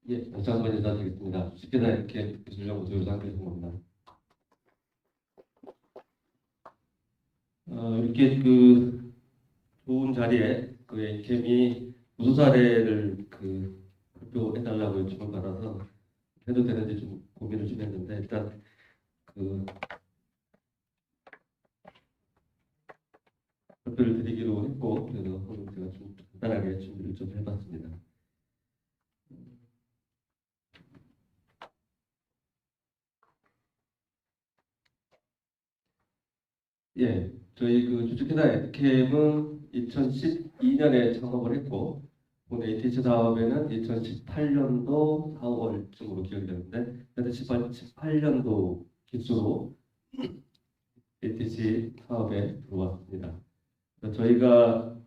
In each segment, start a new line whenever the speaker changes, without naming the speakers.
예, 다시 한번 인사드리겠습니다. 쉽게나 이렇게 기술연구소 유상규입니다. 이렇게 좋은 자리에 ATM이 우수 사례를 발표해달라고 요청을 받아서 해도 되는지 좀 고민을 좀 했는데 일단 발표를 드리기로 했고 그래서 오늘 제가 좀 간단하게 준비를 좀 해봤습니다. 예, 저희 주식회사 에드캠은 2012년에 창업을 했고, 본 ATC 사업에는 2018년도 4월쯤으로 기억이 되는데, 2018년도 기수로 ATC 사업에 들어왔습니다. 그래서 저희가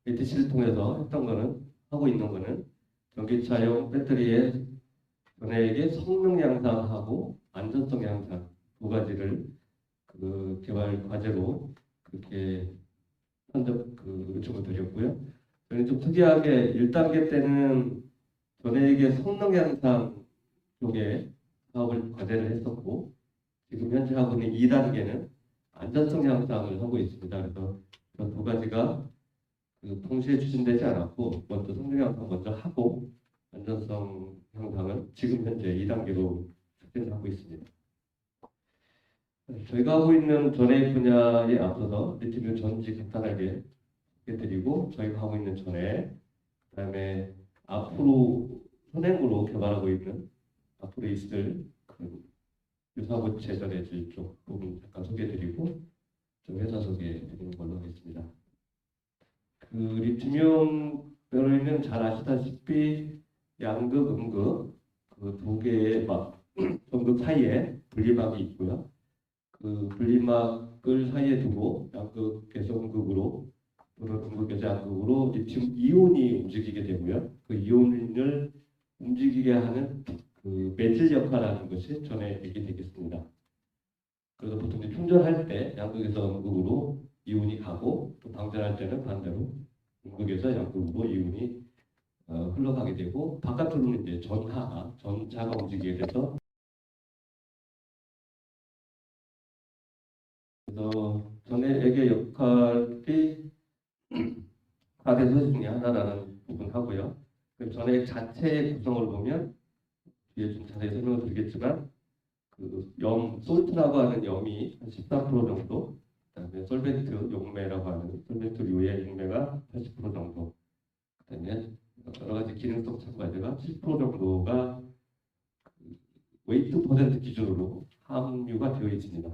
ATC를 통해서 하고 있는 거는 전기차용 배터리의 전해액의 성능 향상하고 안전성 향상 두 가지를 개발 과제로 그렇게 선적 요청을 드렸고요. 저희는 좀 특이하게 1단계 때는 전액의 성능 향상 쪽에 사업을 과제를 했었고 지금 현재 하고 있는 2단계는 안전성 향상을 하고 있습니다. 그래서 그 두 가지가 동시에 추진되지 않았고 먼저 성능 향상 먼저 하고 안전성 향상은 지금 현재 2단계로 추진을 하고 있습니다. 저희가 하고 있는 전해 분야에 앞서서 리튬 전지 간단하게 해드리고 저희가 하고 있는 전해 그다음에 앞으로 선행으로 개발하고 있는 앞으로 있을 유사고체 전해질 쪽 부분 잠깐 소개해드리고 좀 회사 소개해드리는 걸로 하겠습니다. 리튬이온 배터리는 잘 아시다시피 양극, 음극 두 개의 전극 사이에 분리막이 있고요. 분리막을 사이에 두고 양극 개성극으로 또는 음극 개성극으로 리튬 이온이 움직이게 되고요. 그 이온을 움직이게 하는 매질 역할하는 것이 전해액이 되겠습니다. 그래서 보통 충전할 때 양극에서 음극으로 이온이 가고 또 방전할 때는 반대로 음극에서 양극으로 이온이 흘러가게 되고 바깥으로는 이제 전자가 움직이게 돼서 그래서 전해액의 역할이 가대 소지 중에 하나라는 부분 하고요. 전해액 자체의 구성을 보면 뒤에 좀 자세히 설명을 드리겠지만 솔트라고 하는 염이 한 14% 정도, 그다음에 솔벤트 용매라고 하는 솔벤트류의 용매가 80% 정도, 그다음에 여러 가지 기능성 첨가제가 10% 정도가 웨이트 퍼센트 기준으로 함유가 되어 있습니다.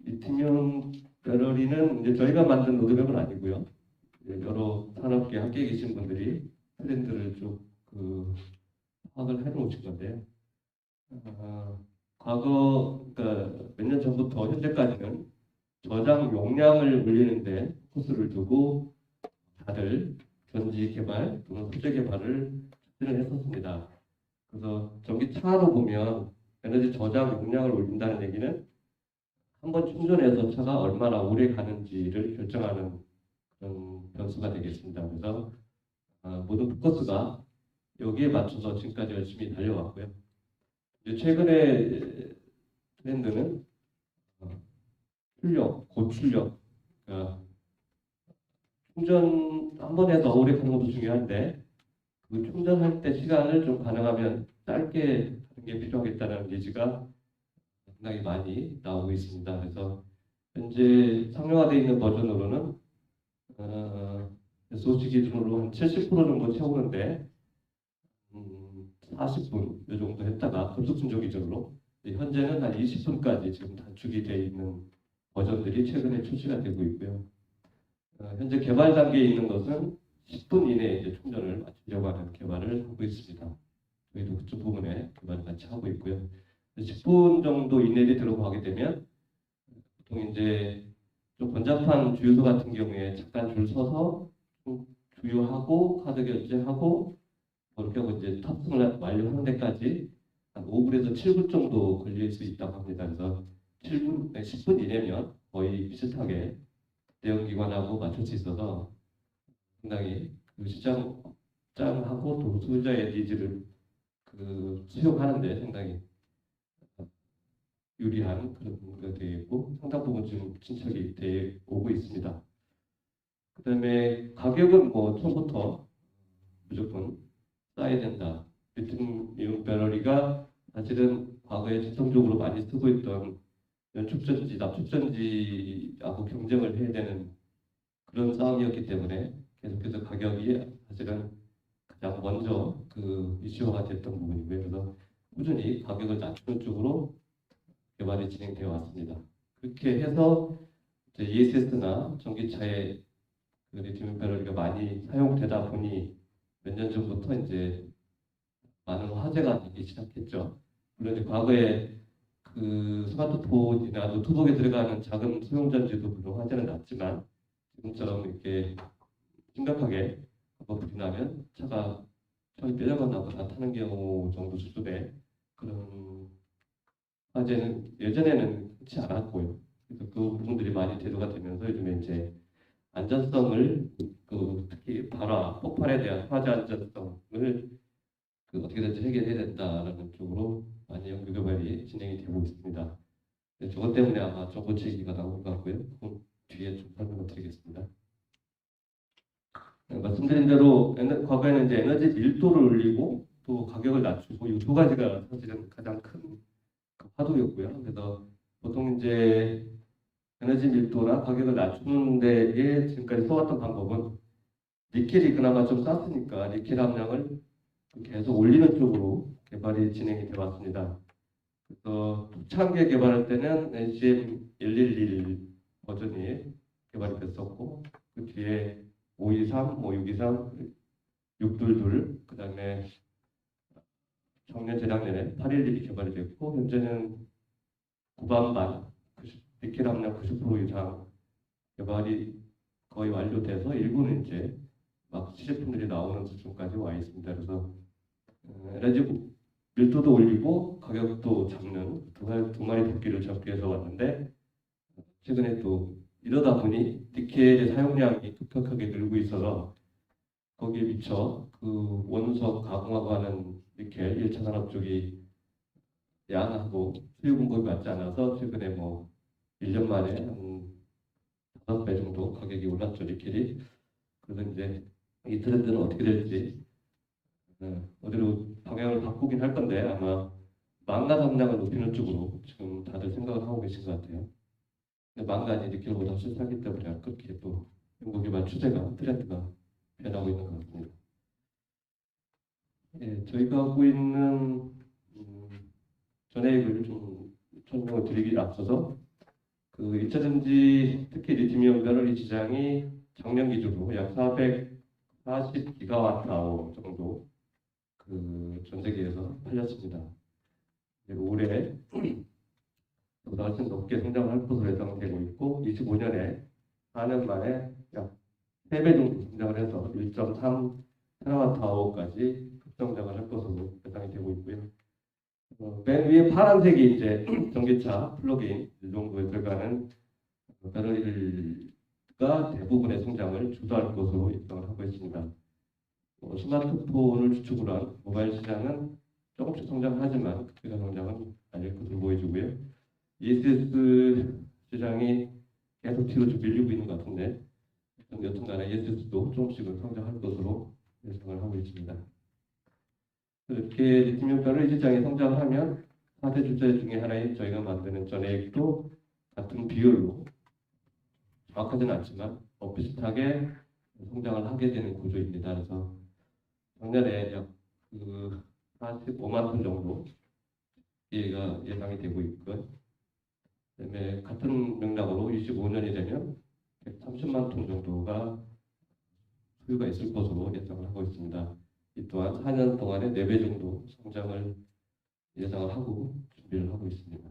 리튬이온 배터리는 이제 저희가 만든 로드맵은 아니고요. 여러 산업계 함께 계신 분들이 트렌드를 쭉 파악을 해놓으신 건데요. 과거 그러니까 몇 년 전부터 현재까지는 저장 용량을 올리는데 코스를 두고 다들 전지 개발 또는 소재 개발을 추진을 했었습니다. 그래서 전기차로 보면 에너지 저장 용량을 올린다는 얘기는 한번 충전해서 차가 얼마나 오래 가는지를 결정하는 그런 변수가 되겠습니다. 그래서 모든 포커스가 여기에 맞춰서 지금까지 열심히 달려왔고요. 이제 최근에 트렌드는 고출력, 그러니까 충전 한 번 해서 오래 가는 것도 중요한데 충전할 때 시간을 좀 가능하면 짧게 하는 게 필요하겠다는 니즈가 상당히 많이 나오고 있습니다. 그래서 현재 상용화되어 있는 버전으로는 소시 기준으로 한 70% 정도 채우는데 40분 이 정도 했다가 급속 충전 기준으로 현재는 한 20분까지 지금 단축이 되어 있는 버전들이 최근에 출시가 되고 있고요. 현재 개발 단계에 있는 것은 10분 이내에 이제 충전을 마치려고 하는 개발을 하고 있습니다. 저희도 그쪽 부분에 개발을 같이 하고 있고요. 10분 정도 이내에 들어가게 되면 보통 이제 좀 번잡한 주유소 같은 경우에 잠깐 줄 서서 주유하고 카드 결제하고 그렇게 하고 이제 탑승을 완료하는 데까지 한 5분에서 7분 정도 걸릴 수 있다고 합니다. 그래서 7분, 10분 이내면 거의 비슷하게 대형기관하고 맞출 수 있어서 상당히 시장 확장하고 또 소비자의 니즈를 수용하는데 상당히 유리한 그런 게 되어 있고 상당 부분 지금 진척이 되어 오고 있습니다. 그다음에 가격은 뭐 처음부터 무조건 싸야 된다. 리튬이온 배터리가 사실은 과거에 전통적으로 많이 쓰고 있던 연축전지, 납축전지하고 경쟁을 해야 되는 그런 싸움이었기 때문에 계속해서 가격이 사실은 가장 먼저 이슈화가 됐던 부분이고요. 그래서 꾸준히 가격을 낮추는 쪽으로 개발이 진행되어 왔습니다. 그렇게 해서 ESS나 전기차에 리튬 배터리가 많이 사용되다 보니 몇 년 전부터 이제 많은 화제가 되기 시작했죠. 물론 이제 과거에 스마트폰이나 노트북에 들어가는 작은 소형전지도 물론 화제는 났지만 지금처럼 이렇게 심각하게 한번 불이 나면 차가 전이 빼져간다거나 타는 경우 정도 수준의 그런 화재는 예전에는 흔치 않았고요. 그래서 그 부분들이 많이 대두가 되면서 요즘에 이제 안전성을 특히 폭발에 대한 화재 안전성을 어떻게든지 해결해야 된다라는 쪽으로 많이 연구 개발이 진행이 되고 있습니다. 저것 때문에 아마 정부치 얘기가 나온 것 같고요. 그건 뒤에 좀 설명을 드리겠습니다. 말씀드린 대로 과거에는 이제 에너지 밀도를 올리고 또 가격을 낮추고 이 두 가지가 사실은 가장 큰 화두였고요. 그래서 보통 이제 에너지 밀도나 가격을 낮추는 데에 지금까지 써왔던 방법은 니켈이 그나마 좀 쌌으니까 니켈 함량을 계속 올리는 쪽으로 개발이 진행이 되어 왔습니다. 그래서 초창기에 개발할 때는 NCM111 버전이 개발이 됐었고 그 뒤에 523, 623, 622, 그 다음에 작년 재작년에 811이 개발이 됐고 현재는 구반반 니켈 함량 90% 이상 개발이 거의 완료돼서 일부는 이제 막 시제품들이 나오는 수준까지 와 있습니다. 그래서 에너지 밀도도 올리고 가격도 잡는 두 마리 토끼를 잡기 위해서 왔는데 최근에 또 이러다 보니 니켈의 사용량이 급격하게 늘고 있어서 거기에 미쳐 원석 가공하고 하는 니켈 1차 산업 쪽이 양하고 수요 공급이 맞지 않아서 최근에 뭐 1년 만에 한 5배 정도 가격이 올랐죠, 니켈이. 그래서 이제 이 트렌드는 어떻게 될지 어디로 방향을 바꾸긴 할 건데 아마 망간 함량을 높이는 쪽으로 지금 다들 생각을 하고 계신 것 같아요. 근데 망간이 니켈보다 훨씬 싸기 때문에 그렇게 또 연구개발 추세가 트렌드가 변하고 있는 것 같습니다. 예, 저희가 하고 있는 전액을 좀 설명을 드리기 앞서서 2차전지 특히 리튬이온 배터리 시장이 작년 기준으로 약 440기가와트아워 정도 전 세계에서 팔렸습니다. 올해 보다 훨씬 높게 성장을 할 것으로 예상되고 있고 25년에 4년 만에 약 3배 정도 성장을 해서 1.3테라와트아워까지 급성장을 할 것으로 예상이 되고 있고요. 맨 위에 파란색이 이제 전기차 플러그인 정도에 들어가는 배터리가 대부분의 성장을 주도할 것으로 예상을 하고 있습니다. 스마트폰을 주축으로 한 모바일 시장은 조금씩 성장하지만 극대화 성장은 아닐 것으로 보여지고요. ESS 시장이 계속 뒤로 좀 밀리고 있는 것 같은데 여튼간에 ESS도 조금씩은 성장할 것으로 예상을 하고 있습니다. 이렇게 리튬이온 배터리 시장이 성장하면 4대 주제 중에 하나인 저희가 만드는 전해액도 같은 비율로 정확하지는 않지만 비슷하게 성장을 하게 되는 구조입니다. 그래서 작년에 약 45만 톤 정도 얘가 예상이 되고 있고요. 그다음에 같은 맥락으로 25년이 되면 130만 톤 정도가 소유가 있을 것으로 예상을 하고 있습니다. 이 또한 4년 동안에 4배 정도 성장을 예상을 하고 준비를 하고 있습니다.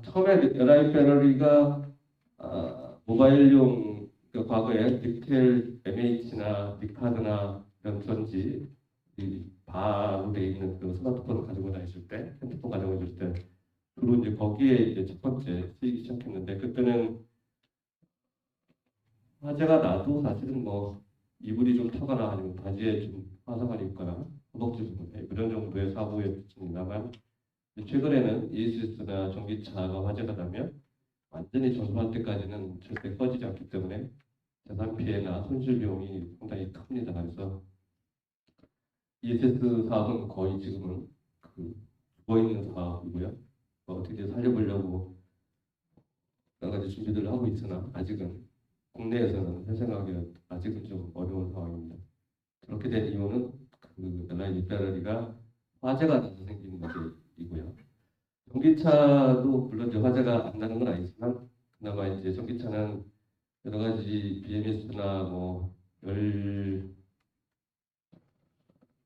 처음에 LI 배터리가 모바일용 과거에 닉텔 MH나 닉하드나 이런 전지 바로 돼 있는 스마트폰을 가지고 다녔을 때, 핸드폰 가지고 있을 때 주로 이제 거기에 이제 첫 번째 쓰이기 시작했는데 그때는 화재가 나도 사실은 뭐 이불이 좀 타거나 아니면 바지에 좀 화상을 입거나 허벅지 부분에 그런 정도의 사고였습니다만 최근에는 ESS나 전기차가 화재가 나면 완전히 전소할 때까지는 절대 꺼지지 않기 때문에 재산 피해나 손실 비용이 상당히 큽니다. 그래서 ESS 사업은 거의 지금은 그 죽어있는 사업이고요. 어떻게 살려보려고 여러 가지 준비들을 하고 있으나 아직은 국내에서는 회생하기가 아직은 좀 어려운 상황입니다. 그렇게 된 이유는 그 LI 리페러리가 화재가 나서 생긴 문제이고요. 전기차도 물론 이제 화재가 안 나는 건 아니지만 그나마 이제 전기차는 여러 가지 BMS나 뭐 열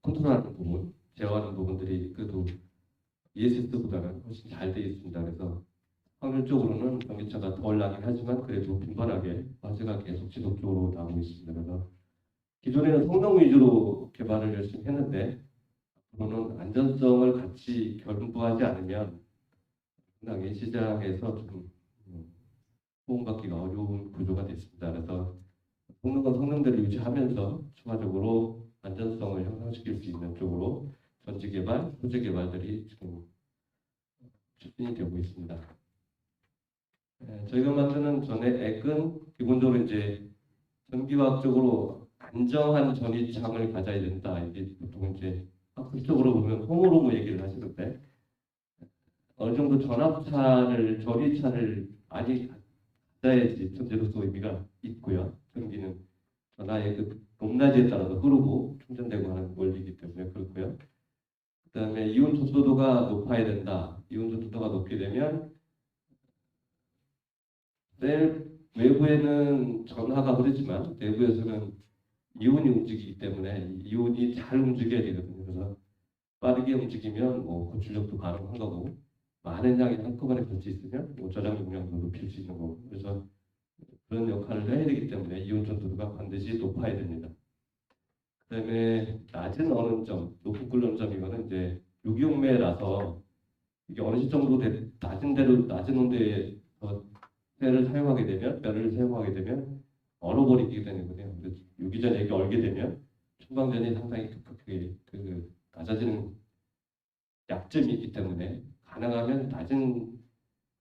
컨트롤하는 부분, 제어하는 부분들이 그래도 ESS보다는 훨씬 잘 되어 있습니다. 그래서 확률적으로는 전기차가 덜 나긴 하지만 그래도 빈번하게 화재가 계속 지속적으로 나오고 있습니다. 그래서 기존에는 성능 위주로 개발을 열심히 했는데 앞으로는 안전성을 같이 겸부하지 않으면 상당히 시장에서 좀 호응받기가 어려운 구조가 됐습니다. 그래서 성능은 성능대로 유지하면서 추가적으로 안전성을 향상시킬 수 있는 쪽으로 전지 개발, 소재 개발들이 지금 추진이 되고 있습니다. 저희가 만드는 전의 액은 기본적으로 이제 전기화학적으로 안정한 전이창을 가져야 된다. 이게 보통 이제 학술적으로 보면 호모로그 얘기를 하시는데 어느 정도 전이차를 많이 가져야지 전제로서 의미가 있고요. 전기는 전하의 그 높낮이에 따라서 흐르고 충전되고 하는 원리이기 때문에 그렇고요. 그다음에 이온 전도도가 높아야 된다. 이온 전도도가 높게 되면 셀 외부에는 전하가 흐르지만 내부에서는 이온이 움직이기 때문에 이온이 잘 움직여야 되거든요. 그래서 빠르게 움직이면 뭐 고출력도 가능한 거고 많은 양이 한꺼번에 걸쳐 있으면 뭐 저장 용량도 높일 수 있는 거고 그래서 그런 역할을 해야 되기 때문에 이온 전도도가 반드시 높아야 됩니다. 그다음에 낮은 어는점, 높은 끓는 이거는 이제 유기용매라서 이게 어느 정도 낮은 온도에 쇠를 사용하게 되면 뼈를 사용하게 되면 얼어버리게 되는거든요. 유기전액이 얼게 되면 첨방전이 상당히 급격하게 낮아지는 약점이 있기 때문에 가능하면 낮은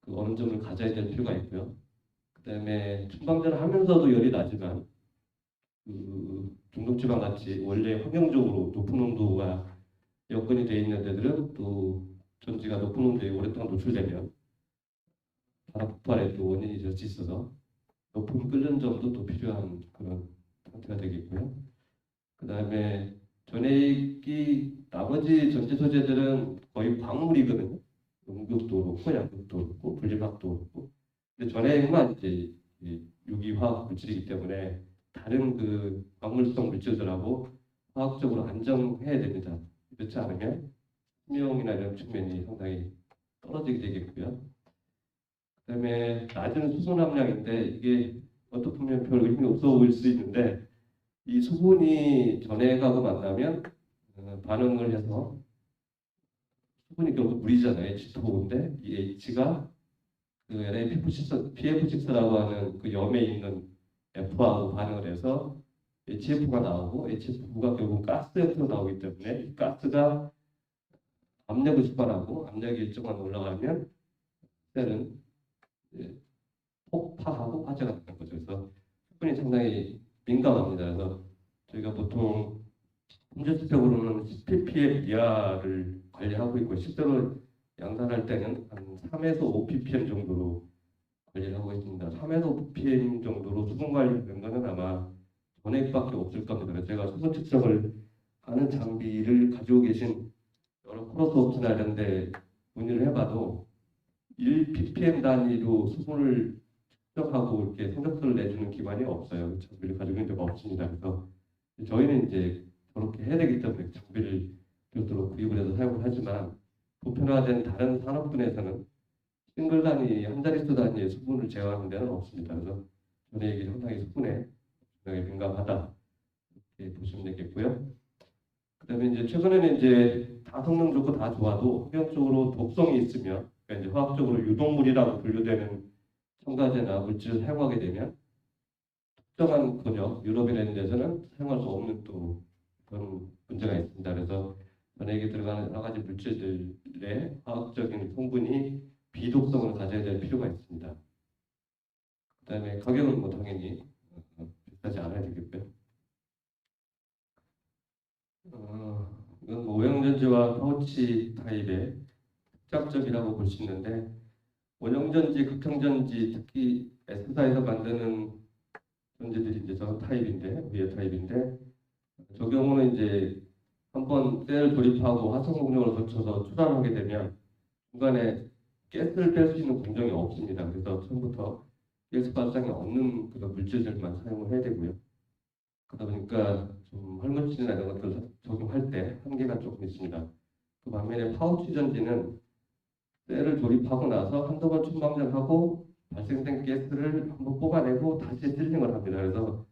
그 어느 점을 가져야 될 필요가 있고요. 그다음에 첨방전을 하면서도 열이 나지만 그 중독지방 같이 원래 환경적으로 높은 온도가 여건이 되어 있는 데들은 또 전지가 높은 온도에 오랫동안 노출되면 바람 폭발에 또 원인이 될 수 있어서 높은 끓는 점도 또 필요한 그런 상태가 되겠고요. 그 다음에 전액이 나머지 전지 소재들은 거의 광물이거든요. 음극도 그렇고 양극도 그렇고 분리막도 그렇고 근데 전액만 이제 유기화학 물질이기 때문에 다른 그 광물성 물질들하고 화학적으로 안정해야 됩니다. 그렇지 않으면 수명이나 이런 측면이 상당히 떨어지게 되겠고요. 그다음에 낮은 수분 함량인데 이게 어떻게 보면 별 의미 없어 보일 수 있는데 이 수분이 전액하고 만나면 반응을 해서 수분이 결국 물이잖아요. H2O인데 이 H가 그 PF6라고 하는 그 염에 있는 F하고 반응을 해서 HF가 나오고 HF가 결국 가스 형태로 나오기 때문에 이 가스가 압력을 수반하고 압력이 일정만 올라가면 셀은 폭파하고 화재가 나는 거죠. 그래서 수분이 상당히 민감합니다. 그래서 저희가 보통 품질적으로는 10ppm 이하를 관리하고 있고 실제로 양산할 때는 한 3에서 5ppm 정도로 관리를 하고 있습니다. 3에서 5ppm 정도로 수분 관리하는 것은 아마 전액밖에 없을 겁니다. 그래서 제가 수분 측정을 하는 장비를 가지고 계신 여러 코러스 업체나 이런 데 문의를 해봐도 1ppm 단위로 수분을 측정하고 이렇게 성적표를 내주는 기관이 없어요. 장비를 가지고 있는 데가 없습니다. 그래서 저희는 이제 저렇게 해야 되기 때문에 장비를 별도로 구입을 해서 사용을 하지만 보편화된 다른 산업군에서는 싱글 단위, 한 자릿수 단위의 수분을 제어하는 데는 없습니다. 그래서 전액이 상당히 수분에 굉장히 민감하다 이렇게 보시면 되겠고요. 그다음에 이제 최근에는 이제 다 성능 좋고 다 좋아도 환경적으로 독성이 있으면 그러니까 이제 화학적으로 유독물이라고 분류되는 첨가제나 물질을 사용하게 되면 특정한 권역, 유럽이나 이런 데서는 사용할 수 없는 또 그런 문제가 있습니다. 그래서 전액에 들어가는 여러 가지 물질들의 화학적인 성분이 비독성을 가져야 될 필요가 있습니다. 그다음에 가격은 뭐 당연히 비싸지 않아야 되겠고요. 이건 뭐 오형전지와 파우치 타입의 특장점이라고 볼 수 있는데, 원형전지, 극형전지, 특히 S사에서 만드는 전지들이 이제 저런 타입인데, 위에 타입인데, 저 경우는 이제 한번 셀을 조립하고 화성 공정을 거쳐서 출하를 하게 되면 중간에 가스를 뺄 수 있는 공정이 없습니다. 그래서 처음부터 가스 발생이 없는 그런 물질들만 사용을 해야 되고요. 그러다 보니까 좀 헐문질이나 이런 것들 적용할 때 한계가 조금 있습니다. 그 반면에 파우치 전지는 셀을 조립하고 나서 한두 번 충방전하고 발생된 가스를 한번 뽑아내고 다시 실링을 합니다. 그래서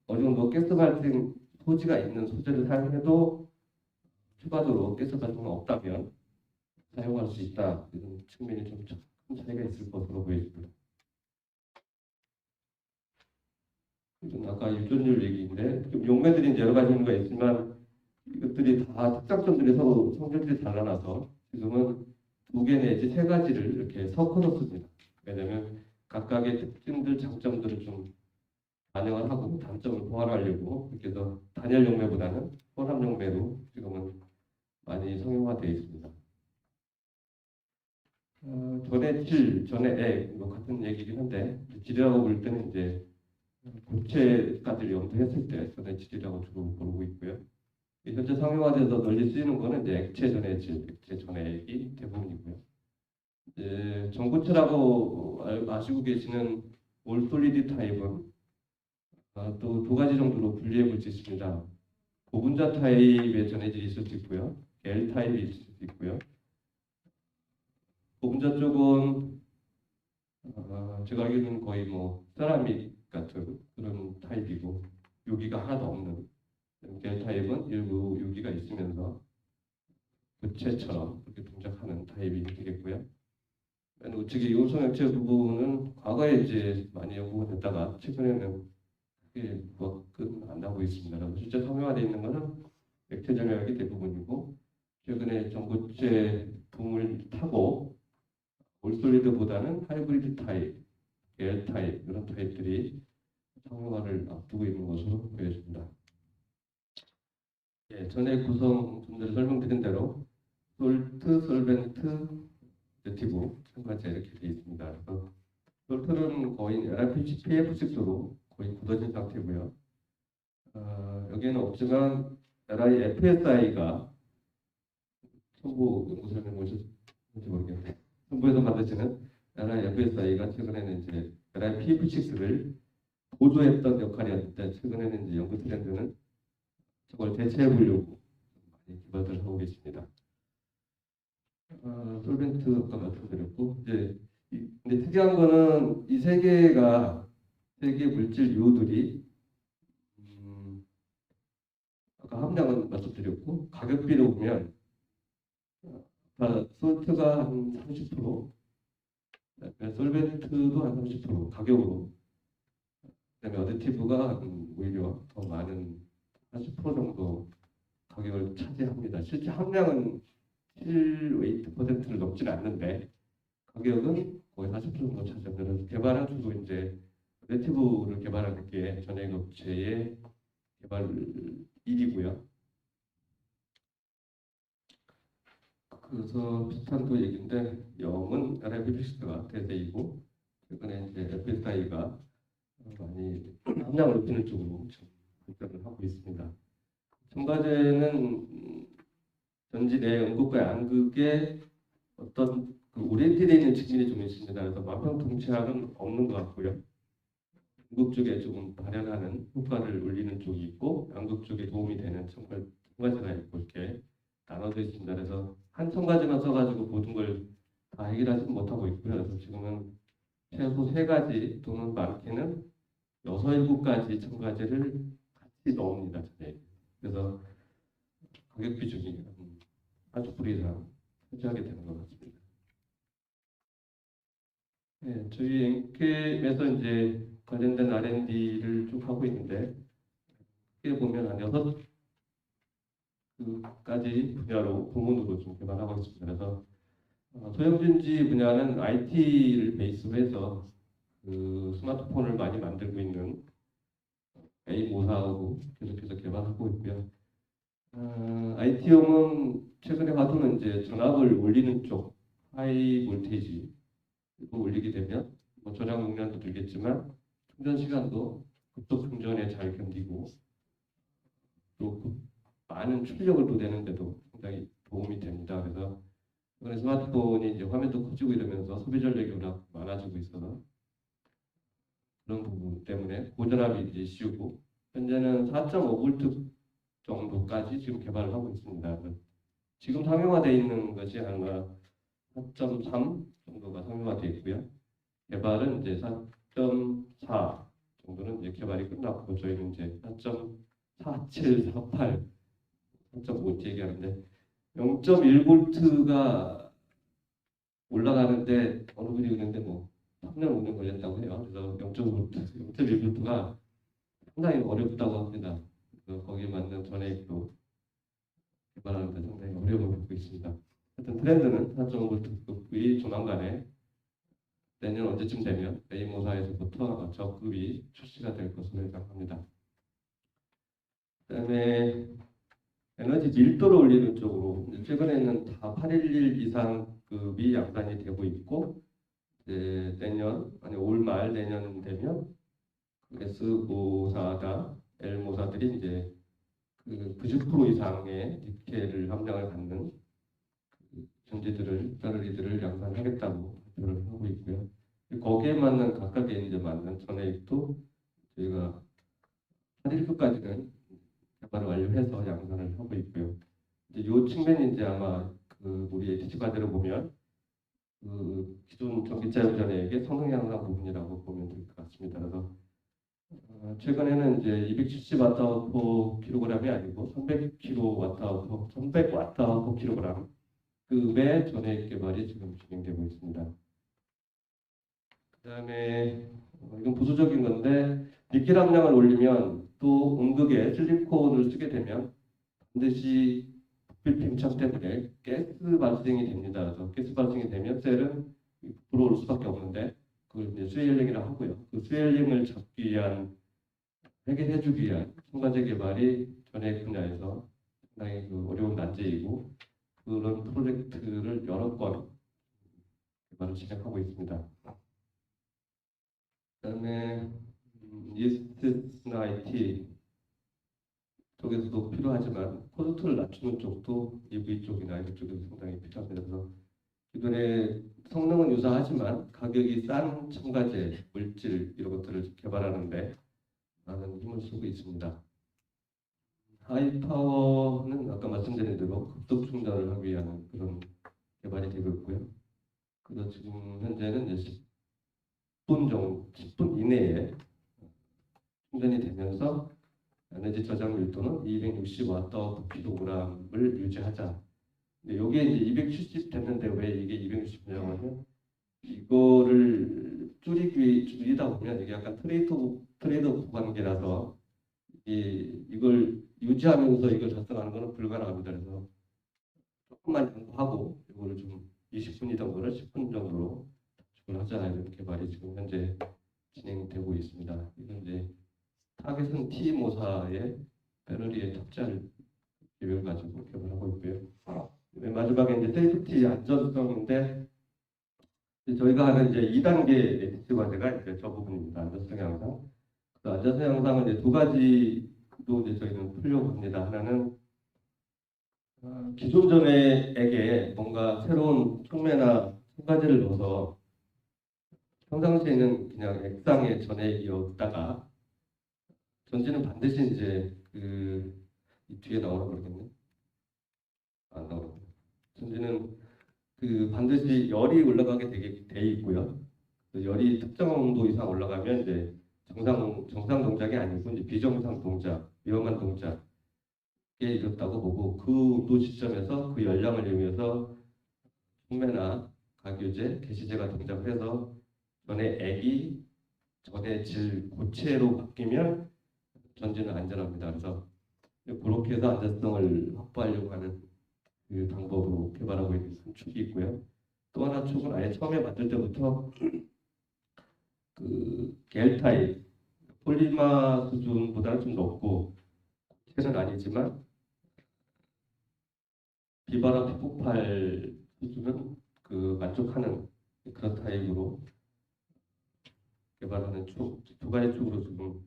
어느 정도 가스 발생 소지가 있는 소재를 사용해도 추가적으로 가스 발생이 없다면 사용할 수 있다. 이런 측면이 좀 큰 차이가 있을 것으로 보입니다. 이건 아까 유전율 얘기인데 용매들이 이제 여러 가지 의미가 있지만 이것들이 다 특장점들이 서로 성질들이 달라나서 지금은 두 개 내지 세 가지를 이렇게 섞어서 씁니다. 왜냐하면 각각의 특징들, 장점들을 좀 반영을 하고 단점을 보완하려고 그렇게 해서 단일 용매보다는 혼합 용매로 지금은 많이 상용화되어 있습니다. 전에 질, 전에 애, 뭐 같은 얘기긴 한데 질이라고 부를 때는 이제 고체까지 염두했을 때 전해 질이라고 주로 부르고 있고요. 현재 상용화돼서 널리 쓰이는 거는 이제 액체 전해 질, 액체 전해액이 대부분이고요. 전고체라고 아시고 계시는 올솔리드 타입은 또 두 가지 정도로 분리해 볼 수 있습니다. 고분자 타입의 전해질이 있을 수 있고요. L 타입이 있을 수 있고요. 고분자 쪽은 제가 알기로는 거의 뭐 세라믹 같은 그런 타입이고 유기가 하나도 없는 L 타입은 일부 유기가 있으면서 고체처럼 그렇게 동작하는 타입이 되겠고요. 맨 우측의 요소액체 부분은 과거에 이제 많이 연구가 됐다가 최근에는 크게 부각은 안 나고 있습니다. 그래서 실제 상용화되어 있는 것은 액체 전해액이 대부분이고 최근에 전고체 붐을 타고 올솔리드보다는 하이브리드 타입, L 타입 이런 타입들이 상용화를 앞두고 있는 것으로 보여집니다. 예, 전에 구성 좀 전에 설명드린 대로 솔트, 솔벤트, 네티브 첨가제 이렇게 되어 있습니다. 그래서 솔트는 거의 LiPF6로 거의 굳어진 상태고요. 여기에는 없지만 LiFSI가 첨부 연구설명 오셨는지 모르겠는데 첨부에서 만들어지는 LiFSI가 최근에는 이제 LiPF6를 보조했던 역할이었는데 최근에는 이제 연구 트렌드는 저걸 대체해 보려고 많이 개발을 하고 계십니다. 솔벤트 아까 말씀드렸고 이제 근데 특이한 거는 이 세 개가 세 개 물질 요들이 아까 함량은 말씀드렸고 가격비로 보면 솔트가 한 30%, 솔벤트도 한 30% 가격으로 그다음에 어댑티브가 오히려 더 많은 40% 정도 가격을 차지합니다. 실제 함량은 7%를 넘지는 않는데 가격은 거의 40% 정도 차지합니다. 그래서 개발한 주도 이제 어댑티브를 개발하는 게 전액 업체의 개발 일이고요. 그래서 비슷한 또 얘기인데 영은 LiPF6가 대세이고 최근에 이제 FSI가 많이 함량을 높이는 쪽으로 발전을 하고 있습니다. 첨가제는 전지 내 음극과 양극의 어떤 그 오리엔티되어 있는 측면이 좀 있습니다. 그래서 만병통치약은 없는 것 같고요. 음극 쪽에 조금 발현하는 효과를 올리는 쪽이 있고 양극 쪽에 도움이 되는 첨가제가 있고 이렇게 나눠져 있습니다. 그래서 한 첨가제만 써가지고 모든 걸 다 해결하지는 못하고 있고요. 그래서 지금은 최소 3가지 또는 많게는 6, 7가지 첨가제를 같이 넣습니다. 그래서 가격 비중이 40% 이상 차지하게 되는 것 같습니다. 네, 저희 앵캠에서 이제 관련된 R&D를 쭉 하고 있는데, 크게 보면 한 6가지 분야로 부문으로 좀 개발하고 있습니다. 그래서 소형전지 분야는 IT를 베이스로 해서 그 스마트폰을 많이 만들고 있는 A 모사하고 계속해서 개발하고 있고요. IT용은 최근에 봐도는 이제 전압을 올리는 쪽, 하이 볼테이지 이거 올리게 되면 뭐 저장 용량도 늘겠지만 충전 시간도 급속 충전에 잘 견디고 또 많은 출력을 보내는데도 상당히 도움이 됩니다. 그래서 이번에 스마트폰이 이제 화면도 커지고 이러면서 소비 전력이 워낙 많아지고 있어서 그런 부분 때문에 고전압이 이제 씌우고 현재는 4.5V 정도까지 지금 개발을 하고 있습니다. 지금 상용화되어 있는 것이 아마 4.3 정도가 상용화되어 있고요. 개발은 이제 4.4 정도는 이제 개발이 끝났고 저희는 이제 4.47, 48, 4.5 얘기하는데 0.1V가 올라가는데 어느 분이 그랬는데 뭐 3년 5년 걸렸다고 해요. 그래서 0.1V가 상당히 어렵다고 합니다. 그래서 거기에 맞는 전해액도 개발하는 데 상당히 어려움을 겪고 있습니다. 하여튼 트렌드는 4.5V급이 조만간에 내년 언제쯤 되면 A모사에서부터 저급이 출시가 될 것으로 예상합니다. 그다음에 에너지 밀도를 올리는 쪽으로 최근에는 다 811 이상급이 양산이 되고 있고 이제 내년 아니 올 말 내년 되면 S모사가 L모사들이 이제 그 90% 이상의 니켈을 함량을 갖는 전지들을 배터리들을 양산하겠다고 발표를 하고 있고요. 거기에 맞는 각각의 이제 맞는 전해액도 저희가 819까지는 개발을 완료해서 양산을 하고 있고요. 이제 이 측면이 이제 아마 그 우리 HT 과제를 보면 그 기존 전기차 전해액의 성능 향상 부분이라고 보면 될 것 같습니다. 그래서 최근에는 이제 270Wh/kg이 아니고 300kWh, 300Wh/kg 급의 전해액 개발이 지금 진행되고 있습니다. 그다음에 이건 부수적인 건데 니켈 함량을 올리면 또 음극에 실리콘을 쓰게 되면 반드시 부필 팽창 때문에 가스 발생이 됩니다. 그래서 가스 발생이 되면 셀은 불어올 수밖에 없는데 그걸 이제 수헬링이라고 하고요. 그 수헬링을 잡기 위한 해결해주기 위한 첨가제 개발이 전해액 분야에서 상당히 그 어려운 난제이고 그런 프로젝트를 여러 건 개발을 진행하고 있습니다. 그다음에 ESS나 IT 쪽에서도 필요하지만 코스트를 낮추는 쪽도 EV 쪽이나 IT 쪽에서 상당히 필요합니다. 그래서 기존에 성능은 유사하지만 가격이 싼 첨가제, 물질 이런 것들을 개발하는데 많은 힘을 쓰고 있습니다. 하이파워는 아까 말씀드린 대로 급속 충전을 하기 위한 그런 개발이 되고 있고요. 그래서 지금 현재는 이제 10분 이내에 충전이 되면서 에너지 저장 밀도는 260Wh/kg을 유지하자. 근데 여기에 이제 270 됐는데 왜 이게 260이냐고 하면 이거를 줄이다 보면 이게 약간 트레이드 오프 관계라서 이걸 유지하면서 이걸 작성하는 것은 불가능합니다. 그래서 조금만 양보하고 이거를 좀 20분이던 거를 10분 정도로 단축을 하자 이런 개발이 지금 현재 진행되고 있습니다. 이건 이제 타겟은 T모사의 배터리에 탑재할 계획을 가지고 개발하고 있고요. 맨 마지막에 이제 세이프티 안전성인데 저희가 하는 이제 2단계 에티스 과제가 이제 저 부분입니다. 안전성 향상. 그 안전성 향상은 이제 두 가지로 이제 저희는 풀려고 합니다. 하나는 기존 전해에게 뭔가 새로운 촉매나 첨가제를 넣어서 평상시에는 그냥 액상의 전해이었다가 전지는 반드시 이제 이 뒤에 나오라 그러겠네. 안 나오라. 전지는 반드시 열이 올라가게 돼 있고요. 그 열이 특정 온도 이상 올라가면 이제 정상 동작이 아니고 이제 비정상 동작, 위험한 동작에 이뤘다고 보고 그 온도 시점에서 그 열량을 이용해서 촉매나 가교제, 개시제가 동작을 해서 전에 액이 전해질 고체로 바뀌면 전지는 안전합니다. 그래서 그렇게 해서 안전성을 확보하려고 하는 그 방법으로 개발하고 있는 축이 있고요. 또 하나 축은 아예 처음에 만들 때부터 그 겔 타입 폴리마 수준보다는 좀 높고 고체는 아니지만 비바람 피폭발 수준은 그 만족하는 그런 타입으로 개발하는 쪽, 두 가지 쪽으로 지금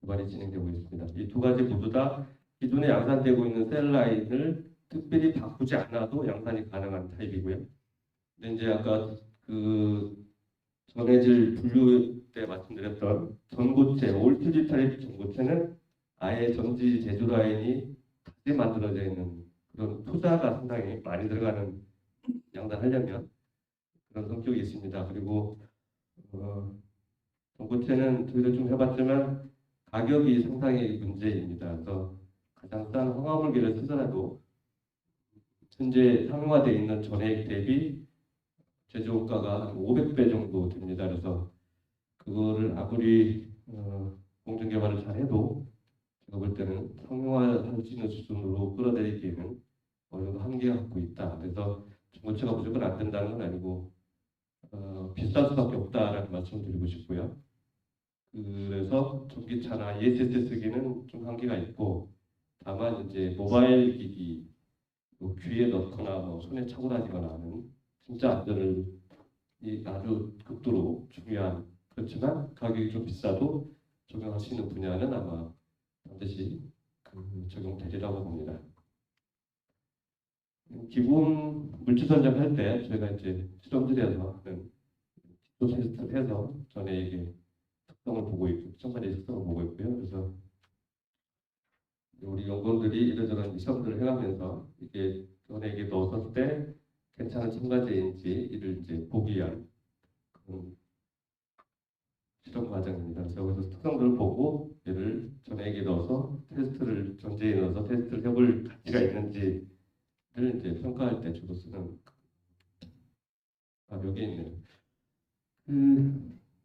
개발이 진행되고 있습니다. 이 두 가지 모두 다 기존에 양산되고 있는 셀 라인을 특별히 바꾸지 않아도 양산이 가능한 타입이고요. 근데 이제 아까 그 전해질 분류 때 말씀드렸던 전고체, 올트리 타입 전고체는 아예 전지 제조 라인이 다시 만들어져 있는 그런 투자가 상당히 많이 들어가는 양산하려면 그런 성격이 있습니다. 그리고 전고체는 저희도 좀 해봤지만 가격이 상당히 문제입니다. 그래서 가장 싼 황화물계를 쓰더라도 현재 상용화되어 있는 전해액 대비 제조가가 한 500배 정도 됩니다. 그래서 그거를 아무리 공정개발을 잘 해도 제가 볼 때는 상용화할 수 있는 수준으로 끌어들이기에는 어느 정도 한계가 갖고 있다. 그래서 전고체가 무조건 안 된다는 건 아니고 비쌀 수밖에 없다라는 말씀을 드리고 싶고요. 그래서 전기차나 ESS 쓰기는 좀 한계가 있고 다만 이제 모바일 기기 뭐 귀에 넣거나 뭐 손에 차고 다니거나 하는 진짜 안전을 아주 극도로 중요한 그렇지만 가격이 좀 비싸도 적용할 수 있는 분야는 아마 반드시 적용되리라고 봅니다. 기본 물질 선정할 때 저희가 이제 실험실에서 하는 기초 테스트를 해서 전에 이게 특성을 보고 있고 청산의 특성을 보고 있고요. 그래서 우리 연구원들이 이런저런 시험들을 해가면서 이게 전에 넣었을 때 괜찮은 첨가제인지 이를 이제 보기 위한 그런 실험 과정입니다. 그래서 여기서 특성들을 보고 얘를 전액에 넣어서 테스트를 전지에 넣어서 테스트를 해볼 가치가 있는지를 이제 평가할 때 주로 쓰는 여기 있네요.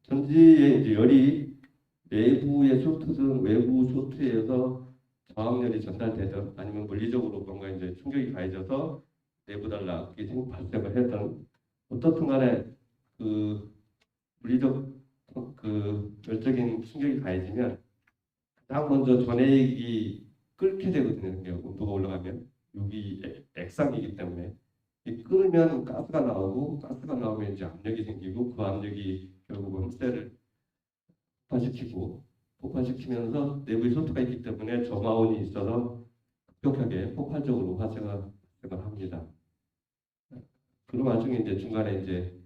전지의 이제 열이 내부의 쇼트든 외부 쇼트에서 저항열이 전달되든 아니면 물리적으로 뭔가 이제 충격이 가해져서 내부 단락이 발생을 했던 어떻든 간에 그 물리적 그 열적인 충격이 가해지면 가장 먼저 전해액이 끓게 되거든요. 온도가 올라가면 여기 액상이기 때문에 이 끓으면 가스가 나오고 가스가 나오면 이제 압력이 생기고 그 압력이 결국은 셀을 폭발시키면서 내부에 쇼트가 있기 때문에 저마운이 있어서 급격하게 폭발적으로 화재가 발생을 합니다. 그런 와중에 이제 중간에 이제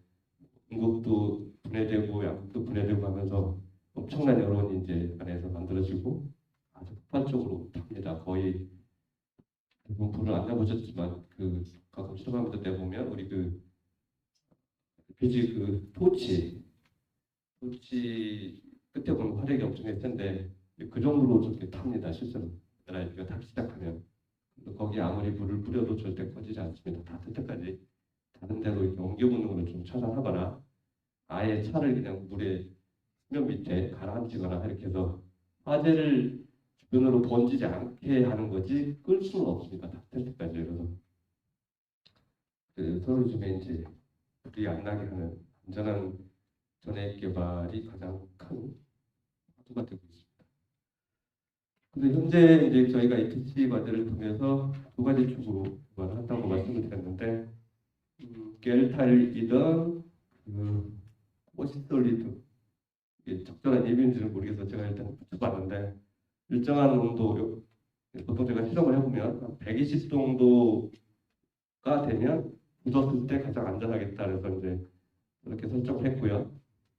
공급도 분해되고 양극도 분해되고 하면서 엄청난 여론이 이제 안에서 만들어지고 아주 폭발적으로 탑니다. 거의 대부분 불을 안 나보셨지만 그 가끔 실험하면서 때 보면 우리 그 LPG 그 토치 끝에 보면 화력이 엄청 있을 텐데 그 정도로 저렇게 탑니다. 실제로 라이트가 타기 시작하면 거기 아무리 불을 뿌려도 절대 꺼지지 않습니다. 다 뜰 때까지 다른 데로 이렇게 옮겨보는 걸 좀 차단하거나 아예 차를 그냥 물에 수면 밑에 가라앉히거나 이렇게 해서 화재를 주변으로 번지지 않게 하는 거지 끌 수는 없습니다. 다 뜰 때까지. 그래서 요즘에 이제 불이 안 나게 하는 안전한 전액 개발이 가장 큰 화두가 되고 있습니다. 근데 현재 이제 저희가 ETC 과제를 통해서 두 가지 축으로 개발한다고 말씀을 드렸는데 겔타일이든 오시솔리드 이게 적절한 예비인지는 모르겠어서 제가 일단 붙여봤는데 일정한 온도 보통 제가 실험을 해보면 한 120 정도가 되면 굳었을 때 가장 안전하겠다 그래서 이제 이렇게 설정을 했고요.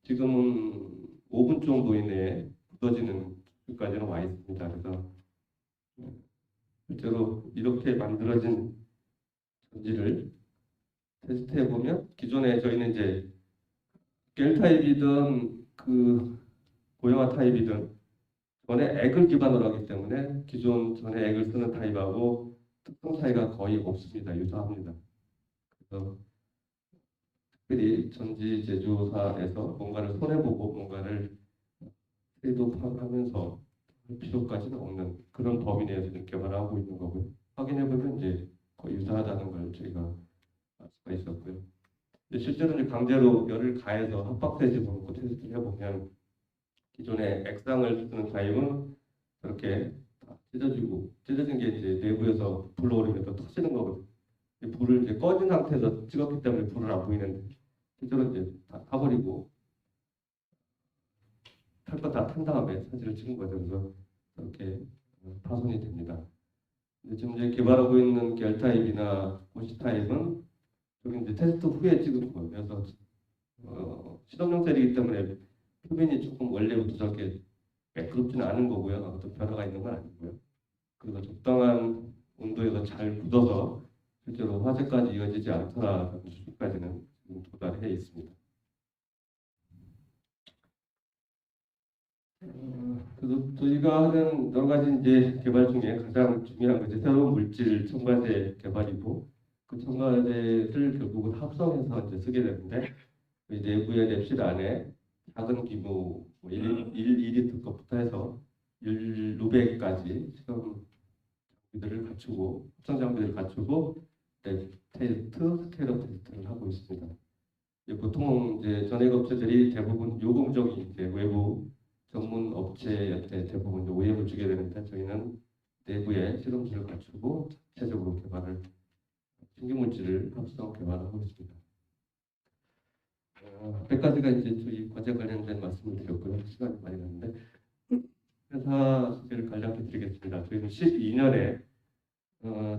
지금은 5분 정도 이내에 굳어지는 수까지는 와 있습니다. 그래서 실제로 이렇게 만들어진 전지를 테스트해 보면 기존에 저희는 이제 겔 타입이든 그 고형화 타입이든 전에 액을 기반으로 하기 때문에 기존 전에 액을 쓰는 타입하고 특성 차이가 거의 없습니다. 유사합니다. 그래서 특별히 전지 제조사에서 뭔가를 손해보고 뭔가를 트레이드오프하면서 할 필요까지는 없는 그런 범위 내에서 좀 개발하고 있는 거고요. 확인해 보면 이제 거의 유사하다는 걸 저희가 알 수가 있었고요. 근데 실제로 이제 강제로 열을 가해서 합박대 집어넣고 테스트를 해보면 기존의 액상을 쓰는 타입은 이렇게 다 찢어진 게 이제 내부에서 불러오르면서 터지는 거거든요. 이 불을 이제 꺼진 상태에서 찍었기 때문에 불을 안 보이는데 실제로 이제 다 타버리고 탈 거 다 탄 다음에 사진을 찍은 거죠. 그래서 그렇게 파손이 됩니다. 근데 지금 이제 개발하고 있는 겔 타입이나 고시 타입은 여기 이제 테스트 후에 찍은 거예요. 그래서 실험용 셀이기 때문에 표면이 조금 원래부터 저렇게 매끄럽지는 않은 거고요. 어떤 변화가 있는 건 아니고요. 그래서 적당한 온도에서 잘 굳어서 실제로 화재까지 이어지지 않더라는 수준까지는 지금 도달해 있습니다. 그래서 저희가 하는 여러 가지 이제 개발 중에 가장 중요한 것이 새로운 물질 첨가제 개발이고 그 첨가제를 결국은 합성해서 이제 쓰게 되는데 그 내부의 랩실 안에 작은 규모 2리터 것부터 해서 1루베까지 실험 장비들을 갖추고 합성 장비들을 갖추고 테스트, 스케일업 테스트를 하고 있습니다. 보통 이제 전액 업체들이 대부분 요금적인 이제 외부 전문 업체한테 대부분 OEM을 주게 되는데 저희는 내부에 실험실을 갖추고 자체적으로 개발을 신규 물질을 합성 개발하고 있습니다. 몇 가지가 이제 저희 과제 관련된 말씀을 드렸고요. 시간이 많이 갔는데 회사 소개를 간략히 드리겠습니다. 저희는 12년에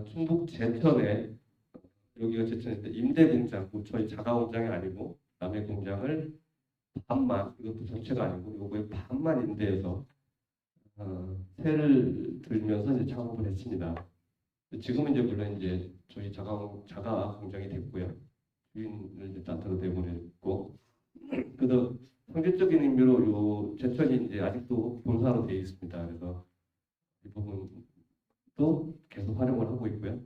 충북 제천에 여기가 제천인데 임대 공장, 저희 자가 공장이 아니고 남의 공장을 반만, 이것도 전체가 아니고 요거의 반만 임대해서 세를 들면서 이제 작업을 했습니다. 지금은 이제 물론 이제 저희 자가 공장이 됐고요. 주인을 이제 따로 내보냈고, 그래서 상대적인 의미로 요 제천이 이제 아직도 본사로 되어 있습니다. 그래서 이 부분도 계속 활용을 하고 있고요.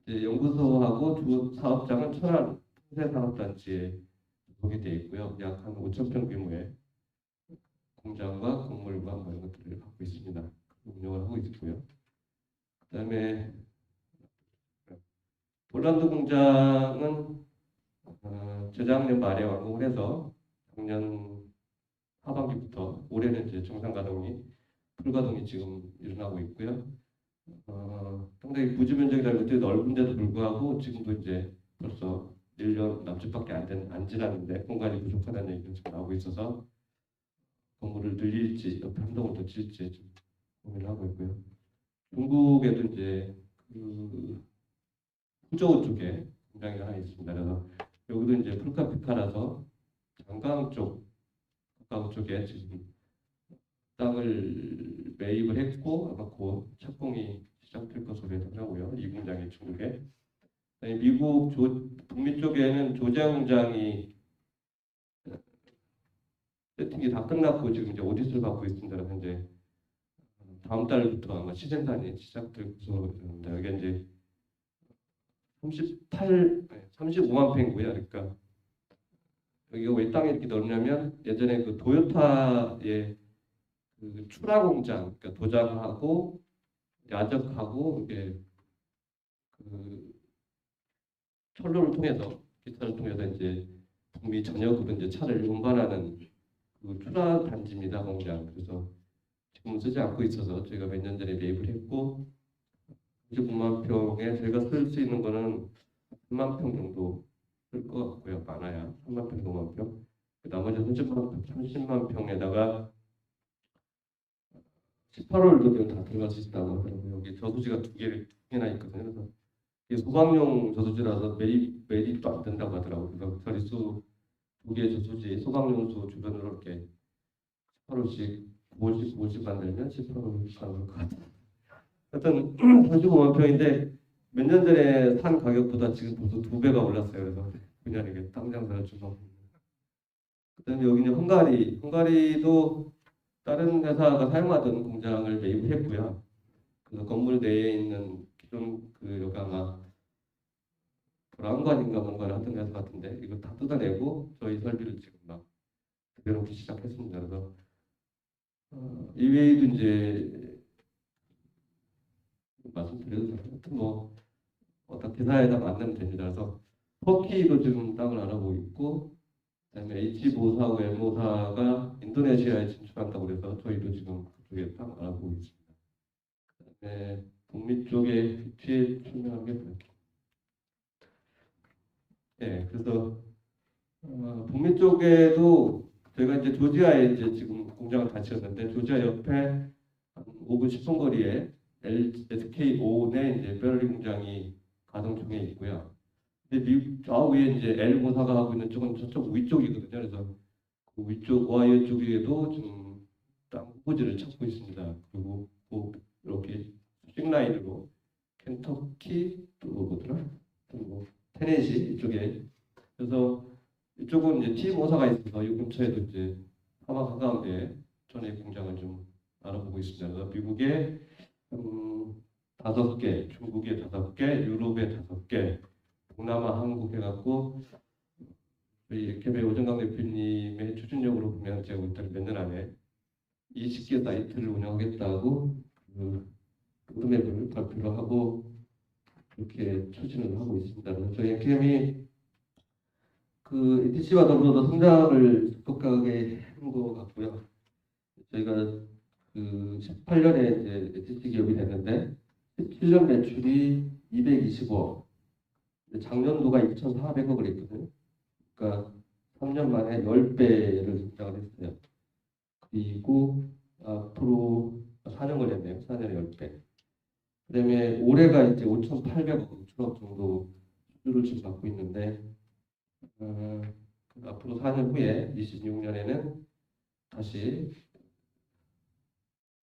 이제 연구소하고 주 사업장은 천안 통세산업단지에 소속이 되어 있고요. 약 한 5,000평 규모의 공장과 건물과 뭐 이런 것들을 갖고 있습니다. 운영을 하고 있고요. 그다음에 폴란드 공장은 재작년 말에 완공을 해서 작년 하반기부터 올해는 이제 정상 가동이 풀 가동이 지금 일어나고 있고요. 상당히 부지 면적이 되게 넓은데도 불구하고 지금도 이제 벌써 1년 남짓밖에 안 지났는데 공간이 부족하다는 얘기가 지금 나오고 있어서 건물을 늘릴지 옆에 한 동을 더 지을지 좀 고민을 하고 있고요. 중국에도 이제 그 후저우 쪽에 공장이 하나 있습니다. 그래서 여기도 이제 풀카피카라서 장강 쪽 가까운 쪽에 지금 땅을 매입을 했고 아마 곧 착공이 시작될 것으로 예상하고요. 이 공장이 중국에. 미국 북미 쪽에는 조제 공장이 세팅이 다 끝났고 지금 이제 오디스를 받고 있습니다. 그래서 이제 다음 달부터 아마 시생산이 시작될 것으로 예상합니다. 여기 이제 35만 평이고요. 그러니까 여기가 왜 땅이 이렇게 넓냐면 예전에 그 도요타의 그 출하 공장, 그러니까 도장하고 야적하고 이게 그 철로를 통해서 기차를 통해서 이제 북미 전역으로 이제 차를 운반하는 그 출하 단지입니다. 공장. 그래서 지금은 쓰지 않고 있어서 저희가 몇 년 전에 매입을 했고 39만 평에 저희가 쓸 수 있는 거는 3만 평 정도 쓸 것 같고요. 많아야 3만 평, 5만 평. 나머지 30만 평에다가 18홀도 다 들어갈 수 있다고 하더라고요. 여기 저수지가 두 개나 있거든요. 그래서 이게 소방용 저수지라서 매립도 안 된다고 하더라고요. 그래서 자릿수 두 개 저수지 소방용수 주변으로 이렇게 18홀씩 9홀씩 만들면 18홀 가능할 것 같아요. 하여튼 35만 평인데 몇 년 전에 산 가격보다 지금 벌써 2배가 올랐어요. 그래서 그냥 이게 땅 장사를 좀 하고 있는. 그다음에 여기는 헝가리도 다른 회사가 사용하던 공장을 매입을 했고요. 그래서 건물 내에 있는 기존 그 여기 아마 브라운관인가 뭔가를 하던 회사 같은데 이거 다 뜯어내고 저희 설비를 지금 막 그대로 시작했습니다. 그래서 이외에도 이제 말씀드려도 되나요? 하여튼 뭐 어떤 대사에다 만들면 됩니다. 그래서 터키도 지금 땅을 알아보고 있고, 그다음에 H54하고 M54가 인도네시아에 진출한다고 그래서 저희도 지금 그쪽에 땅 알아보고 있습니다. 그다음에 북미 쪽에 뒤에 설명한 게 뭐예요? 예, 그래서 북미 쪽에도 저희가 이제 조지아에 이제 지금 공장을 다 지었는데 조지아 옆에 한 5분 10분 거리에 SK5 내 이제 배럴리 공장이 가동 중에 있고요. 근데 미국 좌우에 이제 L고사가 하고 있는 쪽은 저쪽 위쪽이거든요. 그래서 그 위쪽 오하이오 쪽에도 지금 땅 후보지를 찾고 있습니다. 그리고 뭐 이렇게 수직 라인으로 켄터키 또 뭐더라? 또 뭐 테네시 이쪽에 그래서 이쪽은 이제 T5사가 있어서 이 근처에도 이제 사막 한가운데 전해 공장을 좀 알아보고 있습니다. 그래서 미국에 5개, 중국에 5개, 유럽에 5개, 동남아 한국 해갖고 저희 개배 오정강 대표님의 추진력으로 보면 제가 일단 몇 년 안에 20개 사이트를 운영하겠다고 그 로드맵을 발표를 하고 그렇게 추진을 하고 있습니다. 그래서 저희 NKM이 그 ETC와 더불어서 성장을 적극하게 한 것 같고요. 저희가 그 18년에 이제 ETC 기업이 됐는데 17년 매출이 225억, 작년도가 2,400억을 했거든요. 그러니까 3년 만에 10배를 성장을 했어요. 그리고 앞으로 4년 걸렸네요. 4년에 10배. 그다음에 올해가 이제 5,800억, 6천억 정도 수주를 지금 받고 있는데 앞으로 4년 후에 26년에는 다시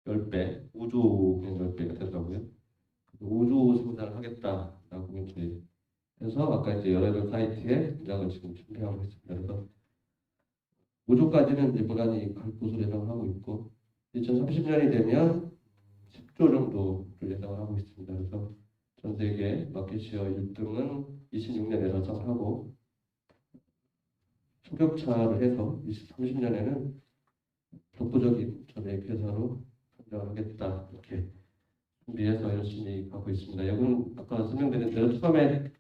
10배, 5조 그냥 10배가 되더라고요. 5조 생산을 하겠다라고 이제 해서 아까 이제 여러 사이트에 공장을 지금 준비하고 있습니다. 그래서 5조까지는 이제 무난히 갈 것으로 예상을 하고 있고 2030년이 되면 10조 정도를 예상을 하고 있습니다. 그래서 전 세계 마켓시어 1등은 26년에 달성을 하고 초격차를 해서 30년에는 독보적인 전액 회사로 성장을 하겠다 이렇게 준비해서 열심히 가고 있습니다. 이건 아까 설명드린 대로 처음에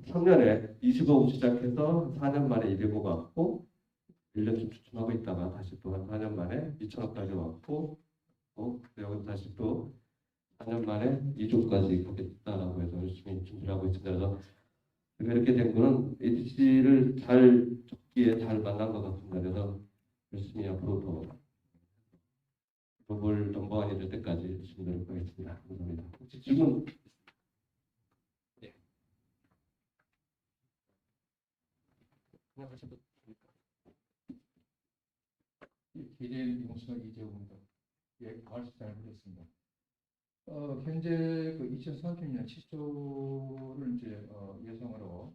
3년에 20억 시작해서 4년 만에 200억 왔고 1년 좀 추춤하고 있다가 다시 또 한 4년 만에 2천억까지 왔고 여기서 다시 또 4년 만에 2조까지 가겠다라고 해서 열심히 준비를 하고 있습니다. 그래서 이렇게 된 거는 ETC를 잘 적기에 잘 만난 것 같습니다. 그래서 열심히 앞으로 더 글로벌 넘버원이 될 때까지 열심히 노력하겠습니다. 감사합니다. 혹시 질문? 네. 그냥 하셔도 됩니까?
기대일 용서 이재호입니다. 예, 말씀 잘 들었습니다. 현재 그 2030년 7조를 이제 예상으로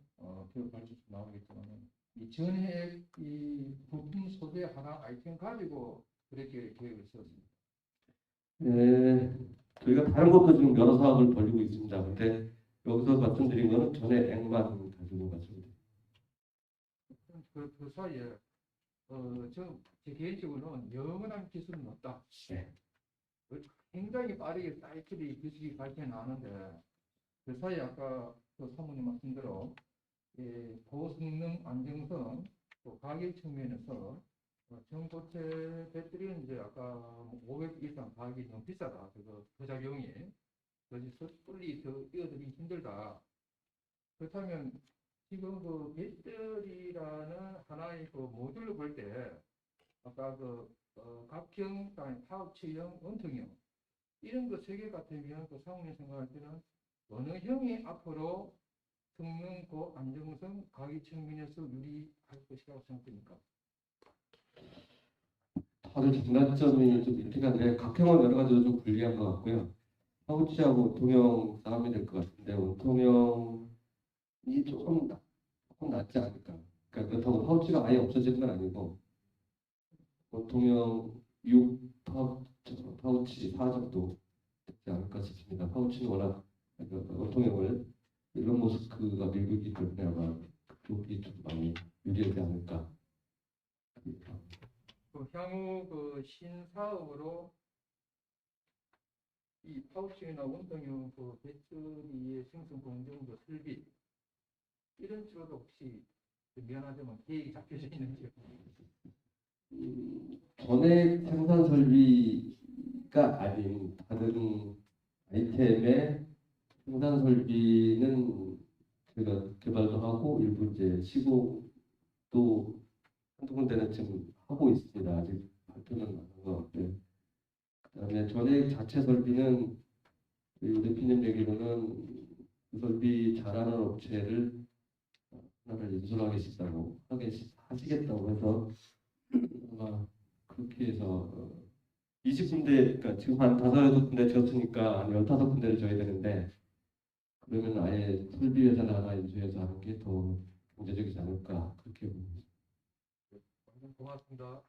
기업 발전 나오겠지만 이 전액 이 부품 소재 하나 아이템 가지고 그렇게 계획을 세웠습니다.
네, 저희가 다른 것도 지금 여러 사업을 벌이고 있습니다. 근데 여기서 말씀드린 거는 전액만 가지고 말씀드립니다.
그 사이에 제 개인적으로는 영원한 기술은 없다.
네.
굉장히 빠르게 사이클이 기술이 발전하는데 그 사이에 아까 그 사모님 말씀대로 고성능 안정성 또 가격 측면에서 전고체 배터리는 이제 아까 500 이상 가격이 너무 비싸다. 그래서 부작용이 섣불리 더 이어들기 힘들다. 그렇다면 지금 그 배터리라는 하나의 그 모듈을 볼 때 아까 그 각형, 그다음에 파우치형, 원통형 이런 거 세 개 같으면 그 사모님 생각할 때는 어느 형이 앞으로 성능, 고 안정성, 가격 측면에서 유리할 것이라고 생각됩니까?
다들 장단점이 좀 있긴 한데 각형은 여러 가지로 좀 불리한 것 같고요. 파우치하고 원통형 싸움이 될 것 같은데 원통형이 조금 낫지 않을까. 그러니까 그렇다고 파우치가 아예 없어지는 건 아니고 원통형 6 파우치 4 정도 되지 않을까 싶습니다. 파우치는 워낙 원통형을 일론 머스크가 밀고 있기 때문에 아마 그쪽이 좀 많이 유리하지 않을까.
그 향후 그 신사업으로 이 파우치나 원통형 그 배터리의 생산 공정도 설비 이런 쪽으로 혹시 미안하지만 계획이 잡혀져 있는지요?
전액 생산 설비가 아닌 다른 아이템의 생산 설비는 저희가 개발도 하고 일부 이제 시공도 한두 군데는 지금 하고 있습니다. 아직 발표는 안 한 것 같고요. 그다음에 전액 자체 설비는 우리 대표님 얘기로는 그 설비 잘하는 업체를 하나를 인수하겠다고 하시겠다고 해서 아마 그렇게 해서 20군데, 그러니까 지금 한 5-6군데 지었으니까 한 15군데를 줘야 되는데 그러면 아예 설비 회사를 하나 인수해서 하는 게 더 경제적이지 않을까 그렇게 봅니다.
고맙습니다.